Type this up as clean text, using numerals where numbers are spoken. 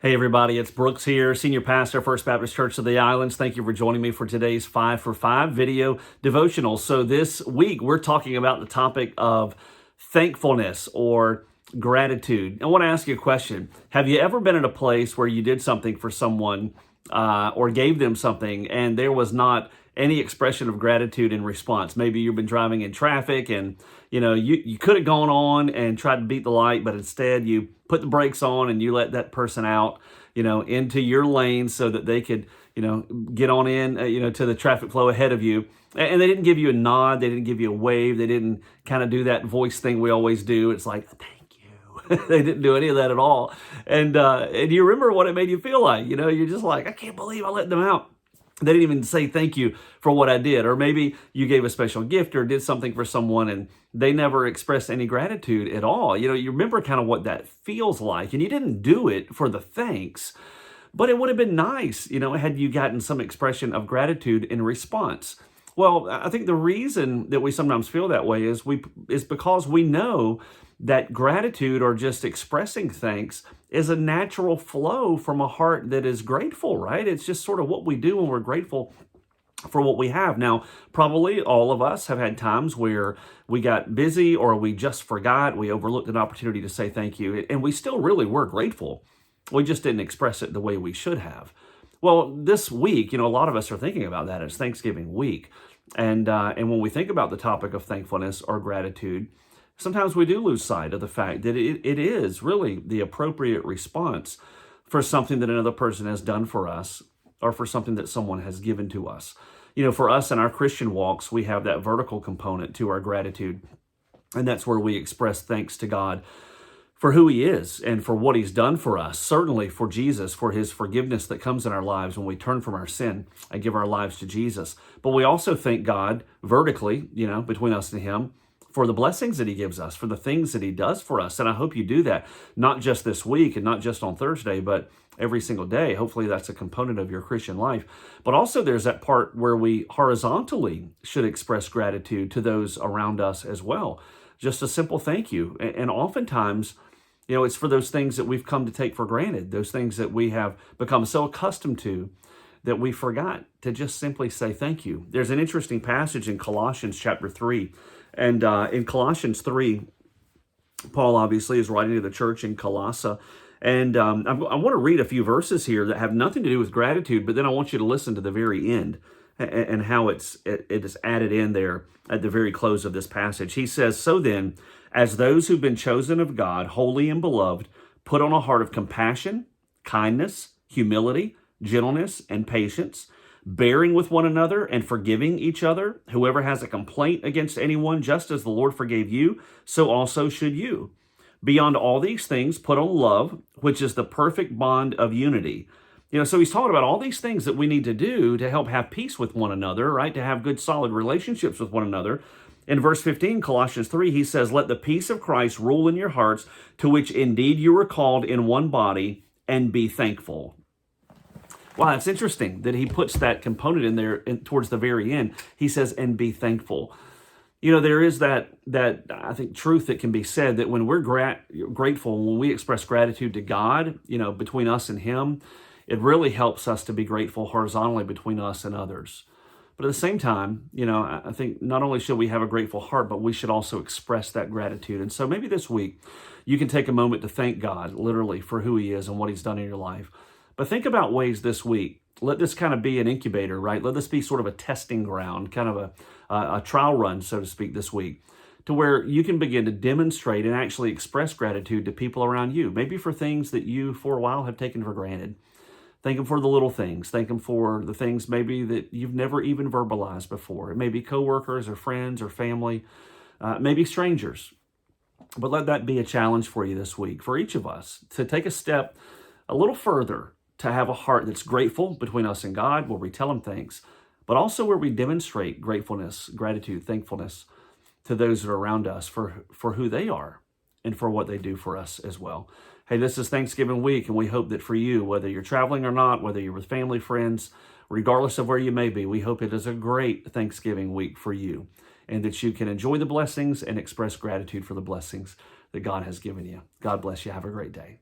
Hey everybody, it's Brooks here, Senior Pastor, First Baptist Church of the Islands. Thank you for joining me for today's 5 for 5 video devotional. So this week we're talking about the topic of thankfulness or gratitude. I want to ask you a question. Have you ever been in a place where you did something for someone or gave them something and there was not any expression of gratitude in response? Maybe you've been driving in traffic and you could have gone on and tried to beat the light, but instead you put the brakes on and you let that person out, into your lane so that they could, get on in, to the traffic flow ahead of you. And they didn't give you a nod. They didn't give you a wave. They didn't kind of do that voice thing we always do. It's like, thank you. They didn't do any of that at all. And you remember what it made you feel like, you're just like, I can't believe I let them out. They didn't even say thank you for what I did. Or maybe you gave a special gift or did something for someone and they never expressed any gratitude at all. You remember kind of what that feels like. And you didn't do it for the thanks, but it would have been nice, had you gotten some expression of gratitude in response. Well, I think the reason that we sometimes feel that way is because we know that gratitude or just expressing thanks is a natural flow from a heart that is grateful, right? It's just sort of what we do when we're grateful for what we have. Now, probably all of us have had times where we got busy or we just forgot, we overlooked an opportunity to say thank you, and we still really were grateful. We just didn't express it the way we should have. Well, this week, a lot of us are thinking about that. It's Thanksgiving week. And when we think about the topic of thankfulness or gratitude, sometimes we do lose sight of the fact that it is really the appropriate response for something that another person has done for us or for something that someone has given to us. For us in our Christian walks, we have that vertical component to our gratitude. And that's where we express thanks to God for who he is and for what he's done for us. Certainly for Jesus, for his forgiveness that comes in our lives when we turn from our sin and give our lives to Jesus. But we also thank God vertically, between us and him, for the blessings that he gives us, for the things that he does for us. And I hope you do that, not just this week and not just on Thursday, but every single day. Hopefully that's a component of your Christian life. But also there's that part where we horizontally should express gratitude to those around us as well. Just a simple thank you. And oftentimes, it's for those things that we've come to take for granted, those things that we have become so accustomed to that we forgot to just simply say thank you. There's an interesting passage in Colossians chapter 3. And in Colossians 3, Paul obviously is writing to the church in Colossae. And I want to read a few verses here that have nothing to do with gratitude, but then I want you to listen to the very end and how it is added in there at the very close of this passage. He says, "So then, as those who've been chosen of God, holy and beloved, put on a heart of compassion, kindness, humility, gentleness, and patience, bearing with one another and forgiving each other. Whoever has a complaint against anyone, just as the Lord forgave you, so also should you. Beyond all these things, put on love, which is the perfect bond of unity." So he's talking about all these things that we need to do to help have peace with one another, right? To have good, solid relationships with one another. In verse 15, Colossians 3, he says, "Let the peace of Christ rule in your hearts, to which indeed you were called in one body, and be thankful." Wow, it's interesting that he puts that component in there towards the very end. He says, "and be thankful." There is that I think truth that can be said that when we're grateful, when we express gratitude to God, between us and him, it really helps us to be grateful horizontally between us and others. But at the same time, I think not only should we have a grateful heart, but we should also express that gratitude. And so maybe this week you can take a moment to thank God literally for who he is and what he's done in your life. But think about ways this week. Let this kind of be an incubator, right? Let this be sort of a testing ground, kind of a trial run, so to speak, this week, to where you can begin to demonstrate and actually express gratitude to people around you, maybe for things that you for a while have taken for granted. Thank him for the little things. Thank him for the things maybe that you've never even verbalized before. It may be coworkers or friends or family, maybe strangers. But let that be a challenge for you this week, for each of us, to take a step a little further, to have a heart that's grateful between us and God, where we tell him thanks, but also where we demonstrate gratefulness, gratitude, thankfulness to those that are around us for who they are and for what they do for us as well. Hey, this is Thanksgiving week, and we hope that for you, whether you're traveling or not, whether you're with family, friends, regardless of where you may be, we hope it is a great Thanksgiving week for you, and that you can enjoy the blessings and express gratitude for the blessings that God has given you. God bless you. Have a great day.